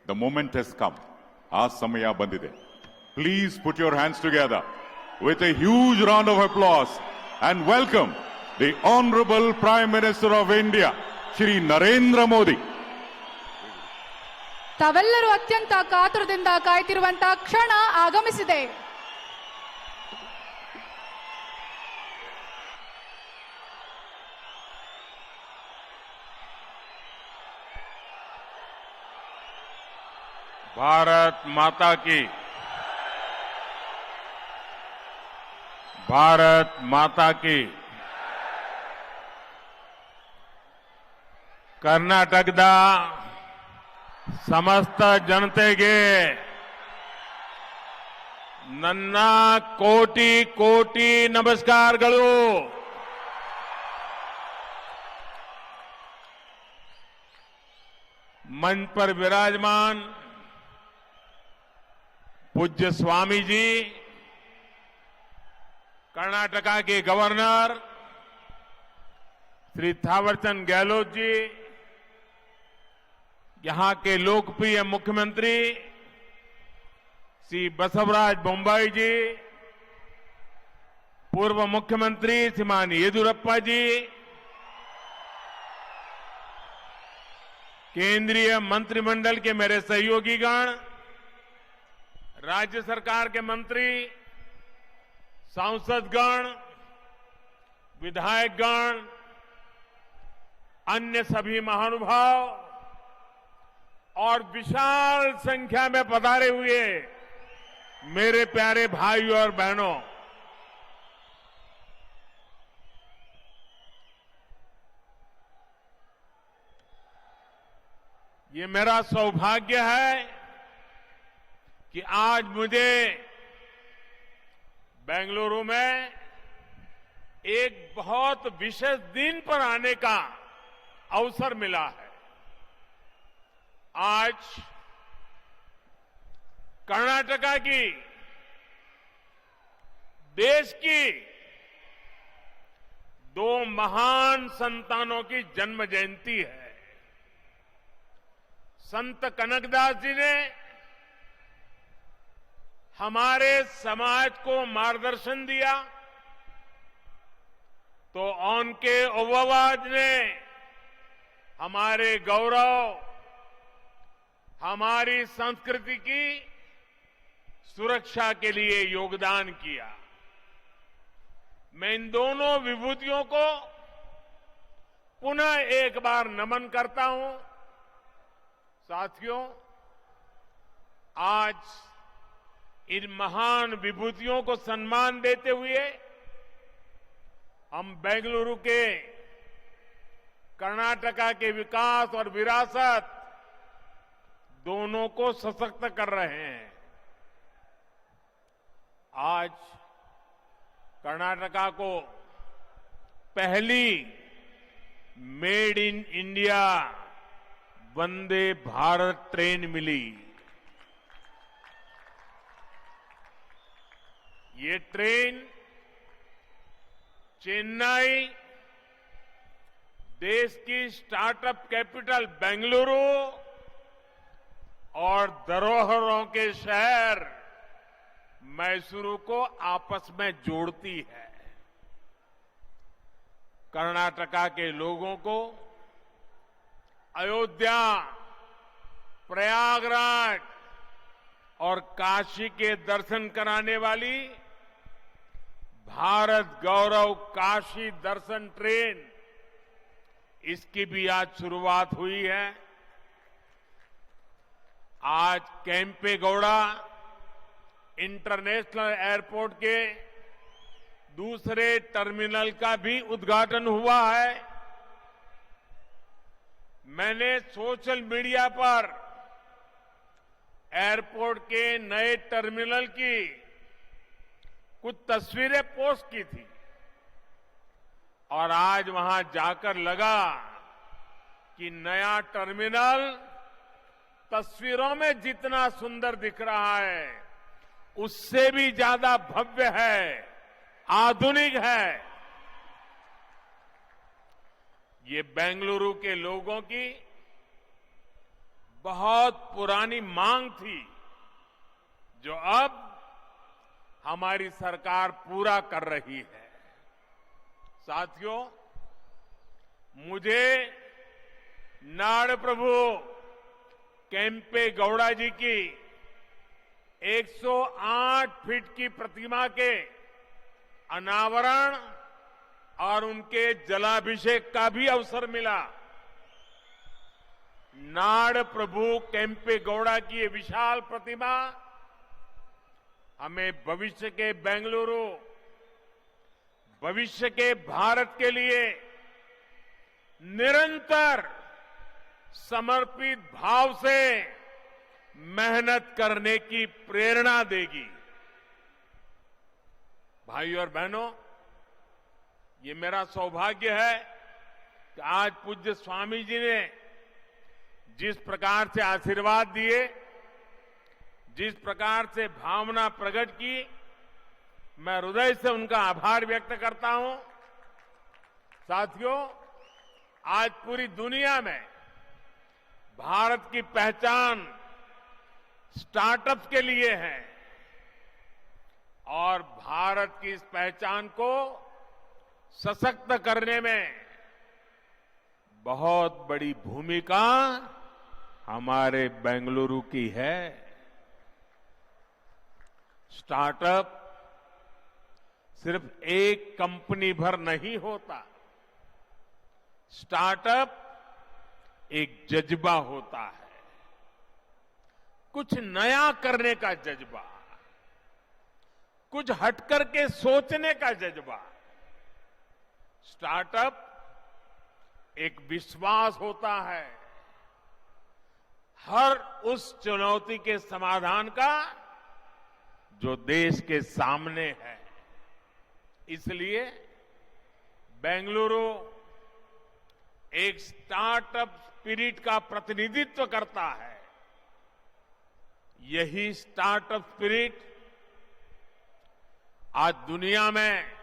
The moment has come. ಆ ಸಮಯ ಬಂದಿದೆ. Please put your hands together with a huge round of applause and welcome the Honorable Prime Minister of India, Shri Narendra Modi. ತಾವೆಲ್ಲರೂ ಅತ್ಯಂತ ಕಾತುರದಿಂದ ಕಾಯ್ತಿರುವಂತಹ ಕ್ಷಣ ಆಗಮಿಸಿದೆ. भारत माता की, भारत माता की। ಕರ್ನಾಟಕದ ಸಮಸ್ತ ಜನತೆಗೆ ನನ್ನ ಕೋಟಿ ಕೋಟಿ ನಮಸ್ಕಾರಗಳು. मंच पर विराजमान पूज्य स्वामी जी, कर्नाटका के गवर्नर श्री थावरचंद गहलोत जी, यहां के लोकप्रिय मुख्यमंत्री श्री बसवराज बोम्मई जी, पूर्व मुख्यमंत्री श्रीमान येदियुरप्पा जी, केंद्रीय मंत्रिमंडल के मेरे सहयोगीगण, राज्य सरकार के मंत्री, सांसदगण, विधायकगण, अन्य सभी महानुभाव और विशाल संख्या में पधारे हुए मेरे प्यारे भाइयों और बहनों, ये मेरा सौभाग्य है कि आज मुझे बेंगलुरु में एक बहुत विशेष दिन पर आने का अवसर मिला है। आज कर्नाटका की, देश की दो महान संतानों की जन्म जयंती है। संत कनकदास जी ने हमारे समाज को मार्गदर्शन दिया, तो उनके ओवावाज ने हमारे गौरव, हमारी संस्कृति की सुरक्षा के लिए योगदान किया। मैं इन दोनों विभूतियों को पुनः एक बार नमन करता हूं। साथियों, आज इन महान विभूतियों को सम्मान देते हुए हम बेंगलुरु के कर्नाटका के विकास और विरासत दोनों को सशक्त कर रहे हैं। आज कर्नाटका को पहली made in India Vande Bharat train मिली। ये ट्रेन चेन्नई, देश की स्टार्टअप कैपिटल बेंगलुरु और धरोहरों के शहर मैसूरू को आपस में जोड़ती है। कर्नाटका के लोगों को अयोध्या, प्रयागराज और काशी के दर्शन कराने वाली भारत गौरव काशी दर्शन ट्रेन, इसकी भी आज शुरुआत हुई है। आज केम्पेगौड़ा इंटरनेशनल एयरपोर्ट के दूसरे टर्मिनल का भी उद्घाटन हुआ है। मैंने सोशल मीडिया पर एयरपोर्ट के नए टर्मिनल की कुछ तस्वीरें पोस्ट की थी और आज वहां जाकर लगा कि नया टर्मिनल तस्वीरों में जितना सुंदर दिख रहा है उससे भी ज्यादा भव्य है, आधुनिक है। ये बेंगलुरु के लोगों की बहुत पुरानी मांग थी, जो अब हमारी सरकार पूरा कर रही है। साथियों, मुझे नाड़ प्रभु केम्पे गौड़ा जी की 108 फीट की प्रतिमा के अनावरण और उनके जलाभिषेक का भी अवसर मिला। नाड़ प्रभु केम्पे गौड़ा की ये विशाल प्रतिमा हमें भविष्य के बेंगलुरु, भविष्य के भारत के लिए निरंतर समर्पित भाव से मेहनत करने की प्रेरणा देगी। भाइयों और बहनों, ये मेरा सौभाग्य है कि आज पूज्य स्वामी जी ने जिस प्रकार से आशीर्वाद दिए, जिस प्रकार से भावना प्रकट की, मैं हृदय से उनका आभार व्यक्त करता हूं। साथियों, आज पूरी दुनिया में भारत की पहचान स्टार्टअप के लिए है और भारत की इस पहचान को सशक्त करने में बहुत बड़ी भूमिका हमारे बेंगलुरु की है। स्टार्टअप सिर्फ एक कंपनी भर नहीं होता, स्टार्टअप एक जज्बा होता है, कुछ नया करने का जज्बा, कुछ हटकर के सोचने का जज्बा। स्टार्टअप एक विश्वास होता है हर उस चुनौती के समाधान का जो देश के सामने है। इसलिए बेंगलुरु एक स्टार्टअप स्पिरिट का प्रतिनिधित्व करता है। यही स्टार्टअप स्पिरिट आज दुनिया में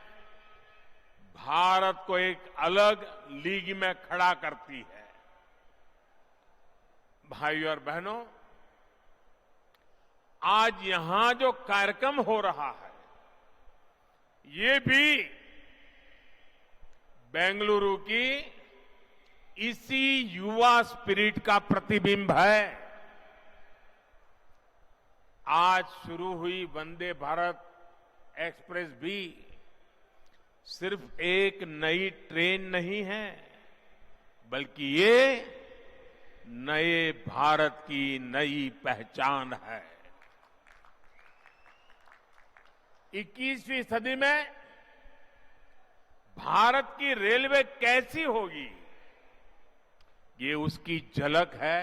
भारत को एक अलग लीग में खड़ा करती है। भाइयों और बहनों, आज यहां जो कार्यक्रम हो रहा है, ये भी बेंगलुरु की इसी युवा स्पिरिट का प्रतिबिंब है। आज शुरू हुई वंदे भारत एक्सप्रेस भी सिर्फ एक नई ट्रेन नहीं है, बल्कि ये नए भारत की नई पहचान है। 21वीं सदी में भारत की रेलवे कैसी होगी, ये उसकी झलक है।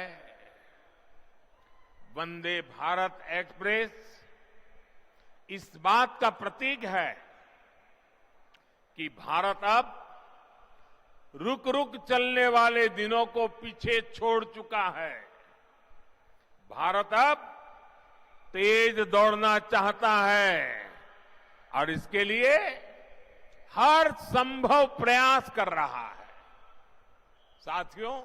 वंदे भारत एक्सप्रेस इस बात का प्रतीक है कि भारत अब रुक रुक चलने वाले दिनों को पीछे छोड़ चुका है। भारत अब तेज दौड़ना चाहता है और इसके लिए हर संभव प्रयास कर रहा है। साथियों,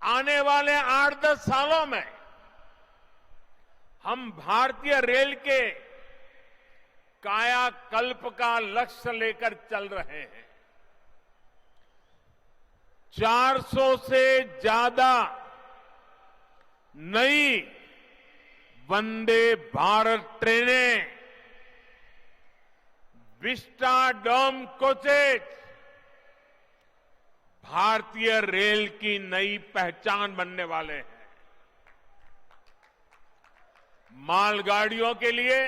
आने वाले 8-10 सालों में हम भारतीय रेल के कायाकल्प का लक्ष्य लेकर चल रहे हैं। 400 से ज्यादा नई वंदे भारत ट्रेनें, विस्टाडोम कोचेज भारतीय रेल की नई पहचान बनने वाले हैं। मालगाड़ियों के लिए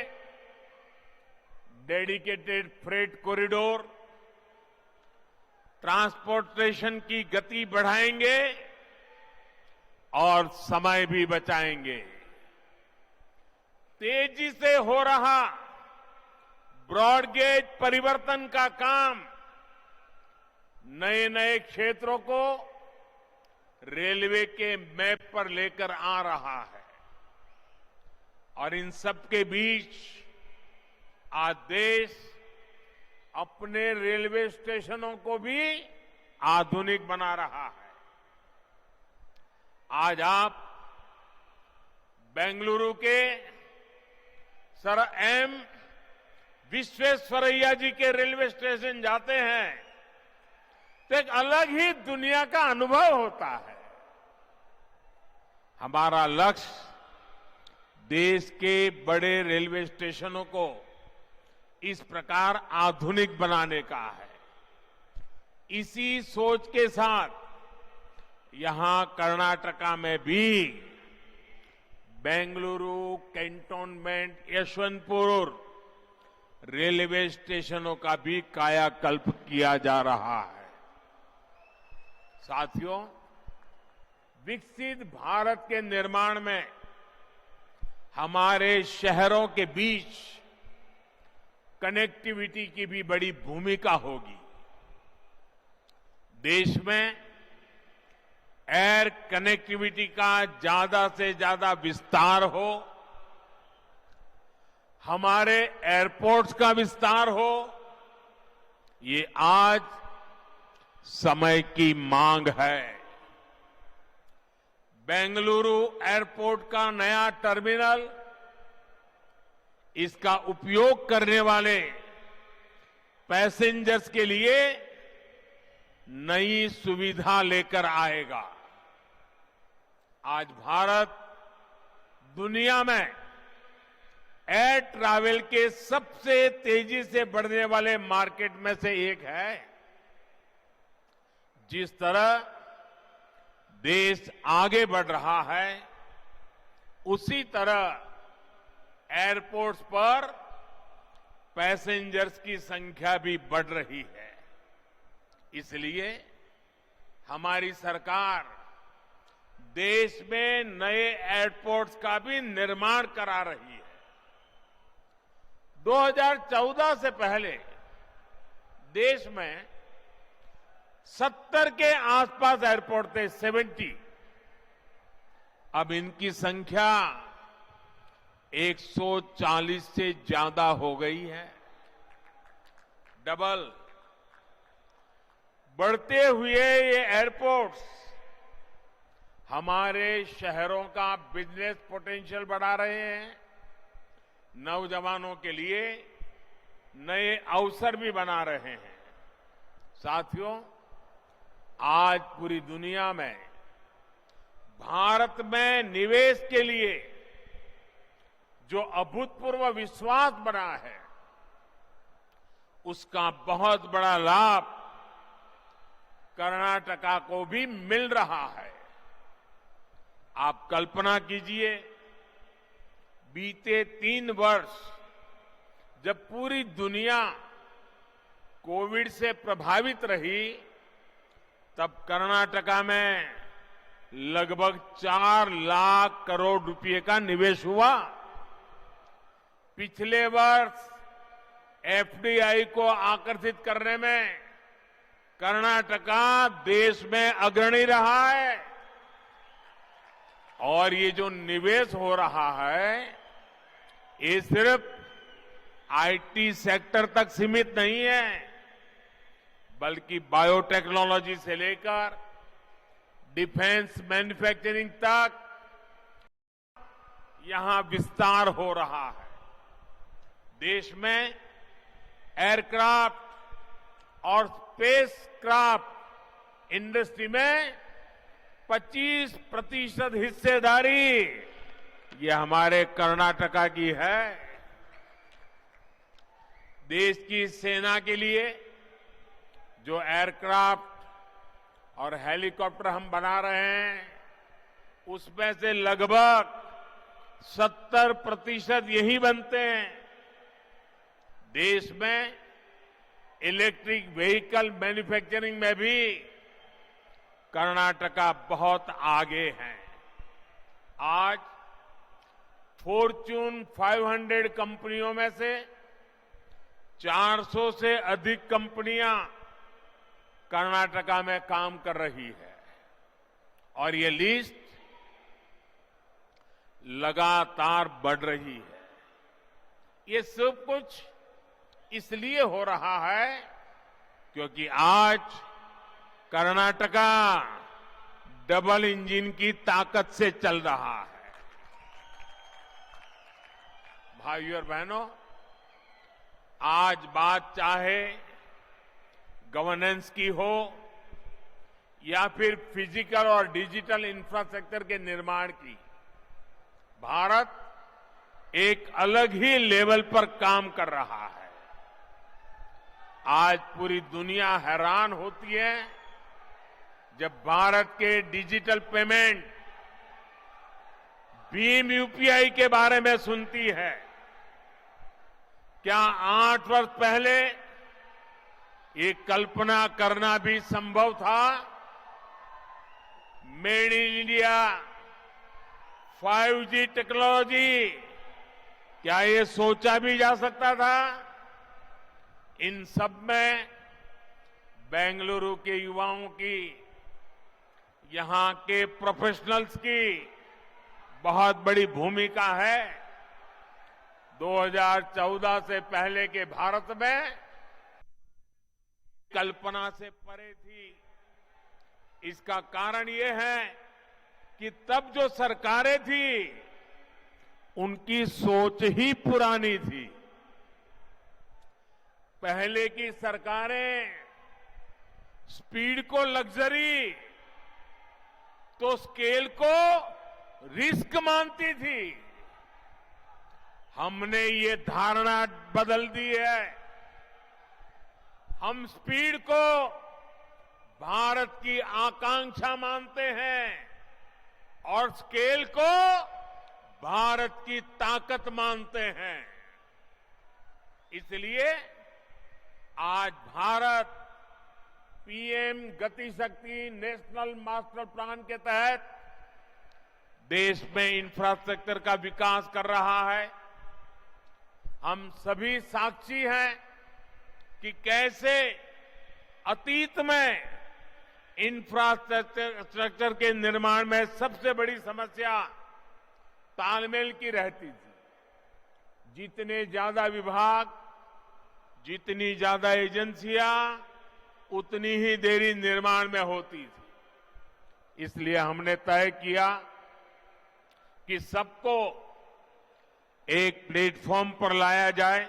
डेडिकेटेड फ्रेट कॉरिडोर, ट्रांसपोर्टेशन की गति बढ़ाएंगे और समय भी बचाएंगे। तेजी से हो रहा ब्रॉडगेज परिवर्तन का काम नए नए क्षेत्रों को रेलवे के मैप पर लेकर आ रहा है और इन सब के बीच आज देश अपने रेलवे स्टेशनों को भी आधुनिक बना रहा है। आज आप बेंगलुरु के सर एम विश्वेश्वरैया जी के रेलवे स्टेशन जाते हैं तो एक अलग ही दुनिया का अनुभव होता है। हमारा लक्ष्य देश के बड़े रेलवे स्टेशनों को इस प्रकार आधुनिक बनाने का है। इसी सोच के साथ यहां कर्नाटका में भी बेंगलुरु कैंटोनमेंट यशवंतपुर रेलवे स्टेशनों का भी कायाकल्प किया जा रहा है। साथियों, विकसित भारत के निर्माण में हमारे शहरों के बीच कनेक्टिविटी की भी बड़ी भूमिका होगी। देश में एयर कनेक्टिविटी का ज्यादा से ज्यादा विस्तार हो, हमारे एयरपोर्ट्स का विस्तार हो, ये आज समय की मांग है। बेंगलुरु एयरपोर्ट का नया टर्मिनल इसका उपयोग करने वाले पैसेंजर्स के लिए नई सुविधा लेकर आएगा। आज भारत दुनिया में एयर ट्रैवल के सबसे तेजी से बढ़ने वाले मार्केट में से एक है। जिस तरह देश आगे बढ़ रहा है, उसी तरह एयरपोर्ट्स पर पैसेंजर्स की संख्या भी बढ़ रही है। इसलिए हमारी सरकार देश में नए एयरपोर्ट्स का भी निर्माण करा रही है। 2014 से पहले देश में 70 के आसपास एयरपोर्ट थे, 70। अब इनकी संख्या 140 से ज्यादा हो गई है, डबल। बढ़ते हुए ये एयरपोर्ट्स हमारे शहरों का बिजनेस पोटेंशियल बढ़ा रहे हैं, नौजवानों के लिए नए अवसर भी बना रहे हैं। साथियों, आज पूरी दुनिया में भारत में निवेश के लिए जो अभूतपूर्व विश्वास बना है, उसका बहुत बड़ा लाभ कर्नाटका को भी मिल रहा है। आप कल्पना कीजिए, बीते 3 वर्ष जब पूरी दुनिया कोविड से प्रभावित रही, तब कर्नाटका में लगभग 4 लाख करोड़ रुपए का निवेश हुआ। पिछले वर्ष एफडीआई को आकर्षित करने में कर्नाटका देश में अग्रणी रहा है। और ये जो निवेश हो रहा है, ये सिर्फ आईटी सेक्टर तक सीमित नहीं है, बल्कि बायोटेक्नोलॉजी से लेकर डिफेंस मैन्युफैक्चरिंग तक यहां विस्तार हो रहा है। देश में एयरक्राफ्ट और स्पेसक्राफ्ट इंडस्ट्री में 25% हिस्सेदारी ये हमारे कर्नाटका की है। देश की सेना के लिए जो एयरक्राफ्ट और हेलीकॉप्टर हम बना रहे हैं, उसमें से लगभग 70% यही बनते हैं। देश में इलेक्ट्रिक व्हीकल मैन्युफैक्चरिंग में भी कर्नाटका बहुत आगे है। आज फॉर्च्यून 500 कंपनियों में से 400 से अधिक कंपनियां कर्नाटका में काम कर रही है, और ये लिस्ट लगातार बढ़ रही है। ये सब कुछ इसलिए हो रहा है क्योंकि आज कर्नाटका डबल इंजन की ताकत से चल रहा है। भाइयों और बहनों, आज बात चाहे गवर्नेंस की हो या फिर फिजिकल और डिजिटल इंफ्रास्ट्रक्चर के निर्माण की, भारत एक अलग ही लेवल पर काम कर रहा है। आज पूरी दुनिया हैरान होती है जब भारत के डिजिटल पेमेंट भीम यूपीआई के बारे में सुनती है। क्या 8 वर्ष पहले ये कल्पना करना भी संभव था? Made in India, 5G technology, क्या ये सोचा भी जा सकता था? इन सब में बेंगलुरु के युवाओं की, यहां के प्रोफेशनल्स की बहुत बड़ी भूमिका है। 2014 से पहले के भारत में कल्पना से परे थी। इसका कारण ये है कि तब जो सरकारें थी उनकी सोच ही पुरानी थी। पहले की सरकारें स्पीड को लग्जरी तो स्केल को रिस्क मानती थी। हमने ये धारणा बदल दी है। हम स्पीड को भारत की आकांक्षा मानते हैं और स्केल को भारत की ताकत मानते हैं। इसलिए आज भारत पीएम गति शक्ति नेशनल मास्टर प्लान के तहत देश में इंफ्रास्ट्रक्चर का विकास कर रहा है। हम सभी साक्षी हैं कि कैसे अतीत में इंफ्रास्ट्रक्चर के निर्माण में सबसे बड़ी समस्या तालमेल की रहती थी। जितने ज्यादा विभाग, जितनी ज्यादा एजेंसियां, उतनी ही देरी निर्माण में होती थी। इसलिए हमने तय किया कि सबको एक प्लेटफॉर्म पर लाया जाए।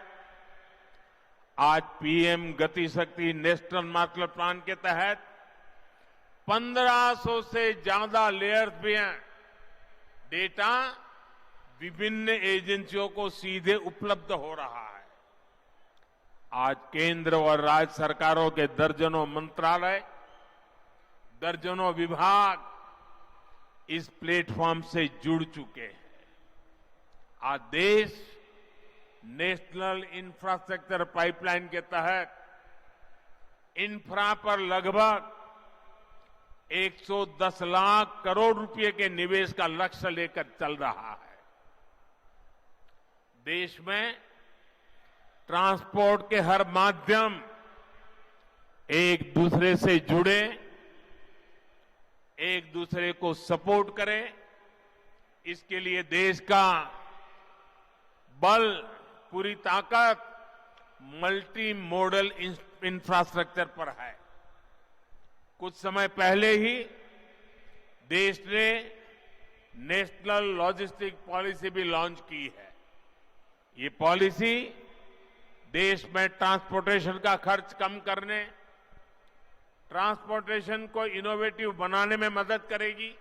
आज पीएम गति शक्ति नेशनल मास्टर प्लान के तहत 1500 से ज्यादा लेयर्स में डेटा विभिन्न एजेंसियों को सीधे उपलब्ध हो रहा है। आज केंद्र और राज्य सरकारों के दर्जनों मंत्रालय, दर्जनों विभाग इस प्लेटफॉर्म से जुड़ चुके हैं। आज देश नेशनल इंफ्रास्ट्रक्चर पाइपलाइन के तहत इंफ्रा पर लगभग 110 लाख करोड़ रुपए के निवेश का लक्ष्य लेकर चल रहा है। देश में ट्रांसपोर्ट के हर माध्यम एक दूसरे से जुड़े, एक दूसरे को सपोर्ट करें। इसके लिए देश का बल, पूरी ताकत मल्टी मॉडल इंफ्रास्ट्रक्चर पर है। कुछ समय पहले ही देश ने नेशनल लॉजिस्टिक पॉलिसी भी लॉन्च की है। ये पॉलिसी देश में ट्रांसपोर्टेशन का खर्च कम करने, ट्रांसपोर्टेशन को इनोवेटिव बनाने में मदद करेगी।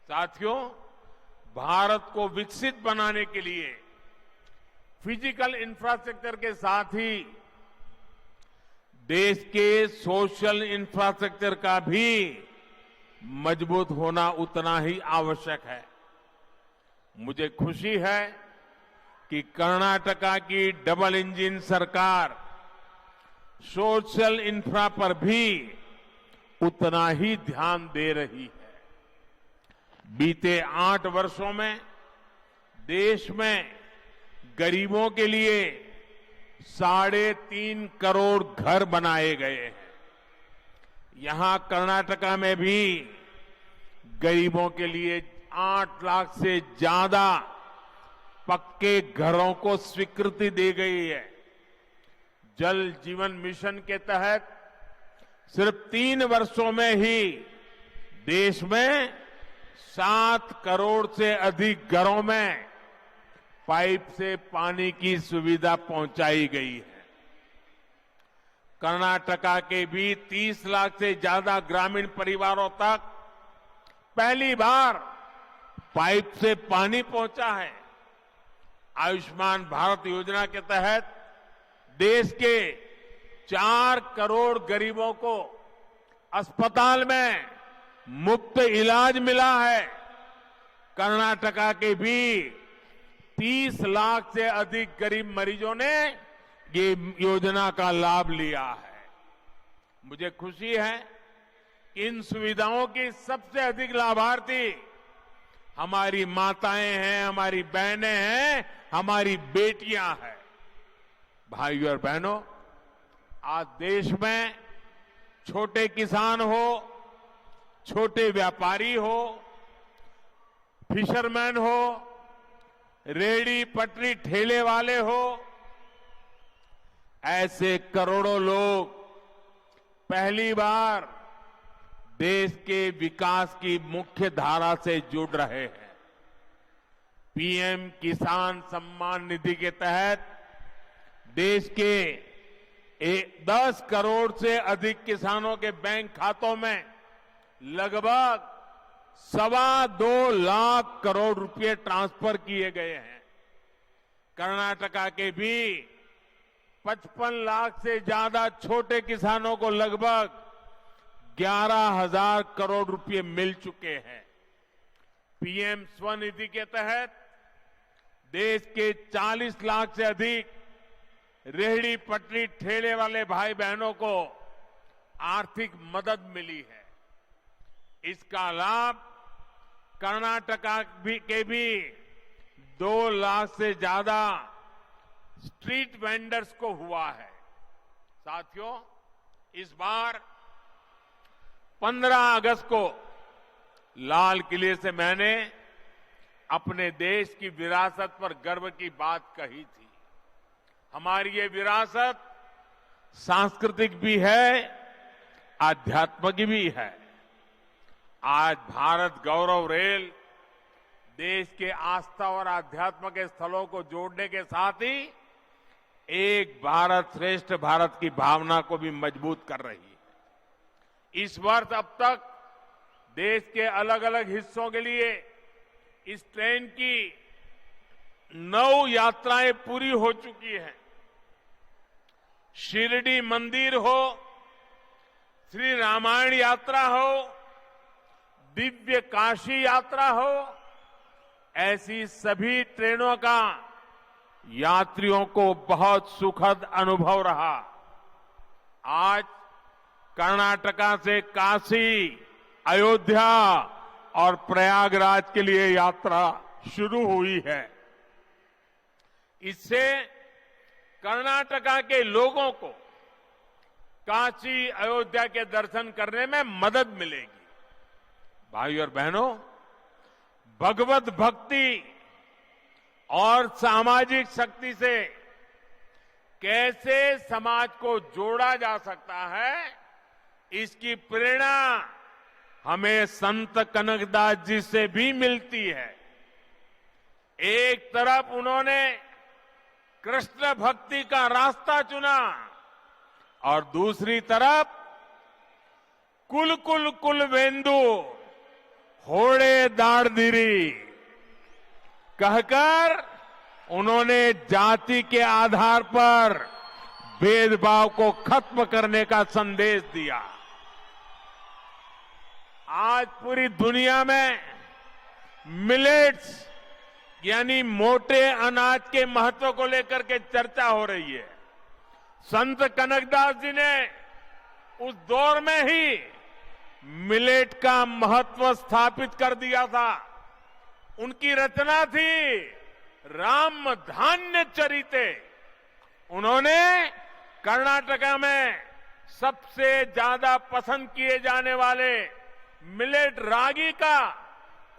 साथियों, भारत को विकसित बनाने के लिए फिजिकल इंफ्रास्ट्रक्चर के साथ ही देश के सोशल इंफ्रास्ट्रक्चर का भी मजबूत होना उतना ही आवश्यक है। मुझे खुशी है कि कर्नाटका की डबल इंजन सरकार सोशल इंफ्रा पर भी उतना ही ध्यान दे रही है। बीते 8 वर्षों में देश में गरीबों के लिए 3.5 करोड़ घर बनाए गए हैं। यहां कर्नाटका में भी गरीबों के लिए 8 लाख से ज्यादा पक्के घरों को स्वीकृति दी गई है। जल जीवन मिशन के तहत सिर्फ 3 वर्षों में ही देश में 7 करोड़ से अधिक घरों में पाइप से पानी की सुविधा पहुंचाई गई है। कर्नाटका के भी 30 लाख से ज्यादा ग्रामीण परिवारों तक पहली बार पाइप से पानी पहुंचा है। आयुष्मान भारत योजना के तहत देश के 4 करोड़ गरीबों को अस्पताल में मुफ्त इलाज मिला है। कर्नाटका के भी 30 लाख से अधिक गरीब मरीजों ने ये योजना का लाभ लिया है। मुझे खुशी है कि इन सुविधाओं की सबसे अधिक लाभार्थी हमारी माताएं हैं, हमारी बहनें हैं, हमारी बेटियां हैं। भाइयों और बहनों, आज देश में छोटे किसान हो, छोटे व्यापारी हो, फिशरमैन हो, रेहड़ी पटरी ठेले वाले हो, ऐसे करोड़ों लोग पहली बार देश के विकास की मुख्य धारा से जुड़ रहे हैं। पीएम किसान सम्मान निधि के तहत देश के 10 करोड़ से अधिक किसानों के बैंक खातों में लगभग 2.25 लाख करोड़ रुपए ट्रांसफर किए गए हैं। कर्नाटका के भी 55 लाख से ज्यादा छोटे किसानों को लगभग 11,000 करोड़ रुपए मिल चुके हैं। पीएम स्वनिधि के तहत देश के 40 लाख से अधिक रेहड़ी पटरी ठेले वाले भाई बहनों को आर्थिक मदद मिली है। इसका लाभ कर्नाटका के भी 2 लाख से ज्यादा स्ट्रीट वेंडर्स को हुआ है। साथियों, इस बार 15 अगस्त को लाल किले से मैंने अपने देश की विरासत पर गर्व की बात कही थी। हमारी ये विरासत सांस्कृतिक भी है, आध्यात्मिक भी है। आज भारत गौरव रेल देश के आस्था और आध्यात्म के स्थलों को जोड़ने के साथ ही एक भारत श्रेष्ठ भारत की भावना को भी मजबूत कर रही है। इस वर्ष अब तक देश के अलग अलग हिस्सों के लिए इस ट्रेन की 9 यात्राएं पूरी हो चुकी हैं। शिरडी मंदिर हो, श्री रामायण यात्रा हो, दिव्य काशी यात्रा हो, ऐसी सभी ट्रेनों का यात्रियों को बहुत सुखद अनुभव रहा। आज कर्नाटका से काशी, अयोध्या और प्रयागराज के लिए यात्रा शुरू हुई है। इससे कर्नाटका के लोगों को काशी, अयोध्या के दर्शन करने में मदद मिलेगी। भाइयों और बहनों, भगवत भक्ति और सामाजिक शक्ति से कैसे समाज को जोड़ा जा सकता है, इसकी प्रेरणा हमें संत कनकदास जी से भी मिलती है। एक तरफ उन्होंने कृष्ण भक्ति का रास्ता चुना और दूसरी तरफ कुल कुल कुल वेंदु होड़े दाड़दिरी कहकर उन्होंने जाति के आधार पर भेदभाव को खत्म करने का संदेश दिया। आज पूरी दुनिया में मिलेट्स यानी मोटे अनाज के महत्व को लेकर के चर्चा हो रही है। संत कनकदास जी ने उस दौर में ही मिलेट का महत्व स्थापित कर दिया था। उनकी रचना थी राम धान्य चरिते। उन्होंने कर्नाटका में सबसे ज्यादा पसंद किए जाने वाले मिलेट रागी का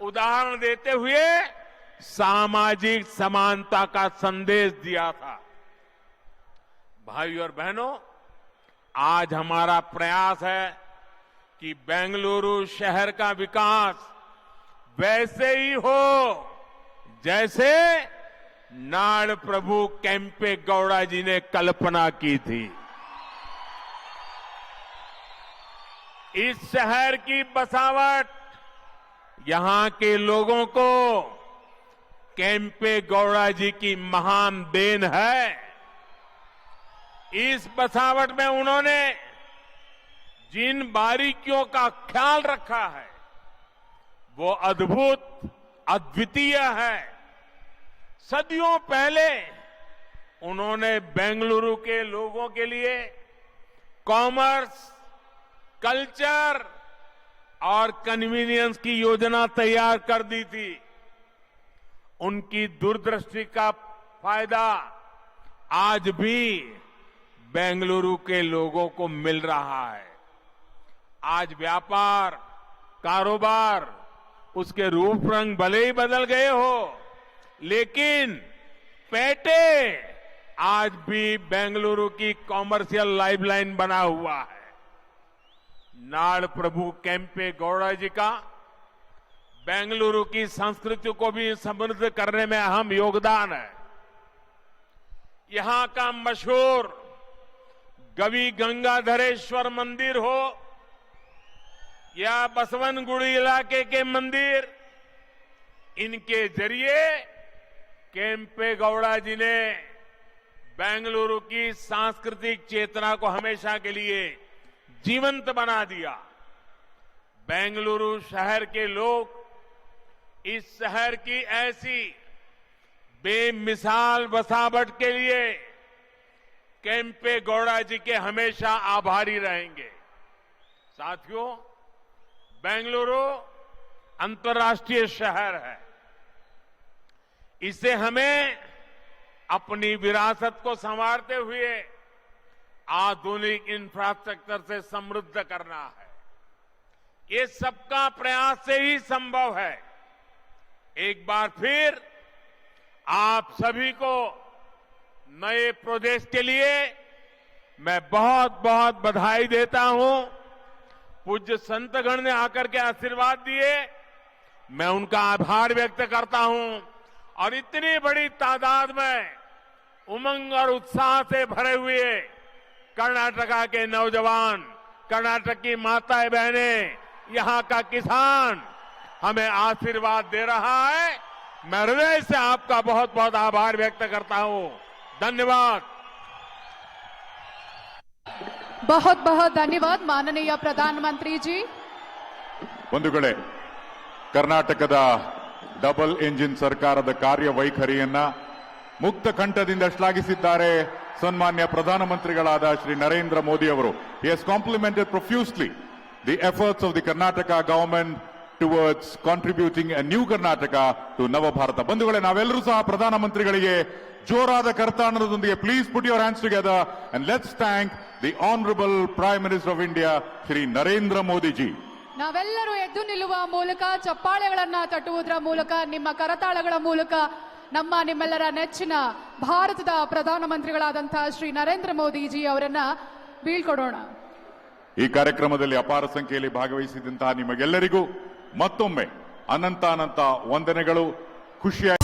उदाहरण देते हुए सामाजिक समानता का संदेश दिया था। भाइयों और बहनों, आज हमारा प्रयास है कि बेंगलुरु शहर का विकास वैसे ही हो जैसे नाड़ प्रभु केम्पे गौड़ा जी ने कल्पना की थी। इस शहर की बसावट यहां के लोगों को केम्पे गौड़ा जी की महान देन है। इस बसावट में उन्होंने जिन बारीकियों का ख्याल रखा है वो अद्भुत, अद्वितीय है। सदियों पहले उन्होंने बेंगलुरु के लोगों के लिए कॉमर्स, कल्चर और कन्वीनियंस की योजना तैयार कर दी थी। उनकी दूरदृष्टि का फायदा आज भी बेंगलुरु के लोगों को मिल रहा है। आज व्यापार, कारोबार, उसके रूप रंग भले ही बदल गए हो, लेकिन पेटे आज भी बेंगलुरु की कॉमर्शियल लाइफलाइन बना हुआ है। नाड़ प्रभु केम्पे गौड़ा जी का बेंगलुरु की संस्कृति को भी समृद्ध करने में अहम योगदान है। यहां का मशहूर गवि गंगाधरेश्वर मंदिर हो या बसवनगुड़ी इलाके के मंदिर, इनके जरिए केम्पे गौड़ा जी ने बेंगलुरु की सांस्कृतिक चेतना को हमेशा के लिए जीवंत बना दिया। बेंगलुरु शहर के लोग इस शहर की ऐसी बेमिसाल बसावट के लिए केम्पे गौड़ा जी के हमेशा आभारी रहेंगे। साथियों, बेंगलुरु अंतर्राष्ट्रीय शहर है। इसे हमें अपनी विरासत को संवारते हुए आधुनिक इंफ्रास्ट्रक्चर से समृद्ध करना है। ये सबका प्रयास से ही संभव है। एक बार फिर आप सभी को नए प्रोजेक्ट के लिए मैं बहुत बहुत बधाई देता हूं। पूज्य संतगण ने आकर के आशीर्वाद दिए, मैं उनका आभार व्यक्त करता हूं। और इतनी बड़ी तादाद में उमंग और उत्साह से भरे हुए कर्नाटका के नौजवान, कर्नाटक की माताएं बहनें, यहां का किसान हमें आशीर्वाद दे रहा है। मैं हृदय से आपका बहुत बहुत आभार व्यक्त करता हूं। धन्यवाद। बहुत बहुत धन्यवाद माननीय प्रधानमंत्री जी। ಬಂಧುಗಳೇ, ಕರ್ನಾಟಕದ ಡಬಲ್ ಎಂಜಿನ್ ಸರ್ಕಾರದ ಕಾರ್ಯವೈಖರಿಯನ್ನ ಮುಕ್ತ ಕಂಠದಿಂದ ಶ್ಲಾಘಿಸಿದ್ದಾರೆ ಸನ್ಮಾನ್ಯ ಪ್ರಧಾನಮಂತ್ರಿಗಳಾದ ಶ್ರೀ ನರೇಂದ್ರ ಮೋದಿ ಅವರು. He has complimented profusely the efforts of the Karnataka government towards contributing a new Karnataka to Navabharata. ಬಂಧುಗಳೇ, ನಾವೆಲ್ಲರೂ ಸಹ ಪ್ರಧಾನಮಂತ್ರಿಗಳಿಗೆ ಜೋರಾದ ಕರತಾಳದೊಂದಿಗೆ please put your hands together and let's thank the honourable prime minister of India Shri Narendra Modi ji. ನಾವೆಲ್ಲರೂ ಎದ್ದು ನಿಲ್ಲುವ ಮೂಲಕ, ಚಪ್ಪಾಳೆಗಳನ್ನ ತಟ್ಟುವುದರ ಮೂಲಕ, ನಿಮ್ಮ ಕರತಾಳಗಳ ಮೂಲಕ ನಿಮ್ಮೆಲ್ಲರ ನೆಚ್ಚಿನ ಭಾರತದ ಪ್ರಧಾನಮಂತ್ರಿಗಳಾದಂತಹ ಶ್ರೀ ನರೇಂದ್ರ ಮೋದಿಜಿ ಅವರನ್ನ ಬೀಳ್ಕೊಡೋಣ. ಈ ಕಾರ್ಯಕ್ರಮದಲ್ಲಿ ಅಪಾರ ಸಂಖ್ಯೆಯಲ್ಲಿ ಭಾಗವಹಿಸಿದಂತಹ ನಿಮಗೆಲ್ಲರಿಗೂ ಮತ್ತೊಮ್ಮೆ ಅನಂತ ವಂದನೆಗಳು. ಖುಷಿಯಾಗಿ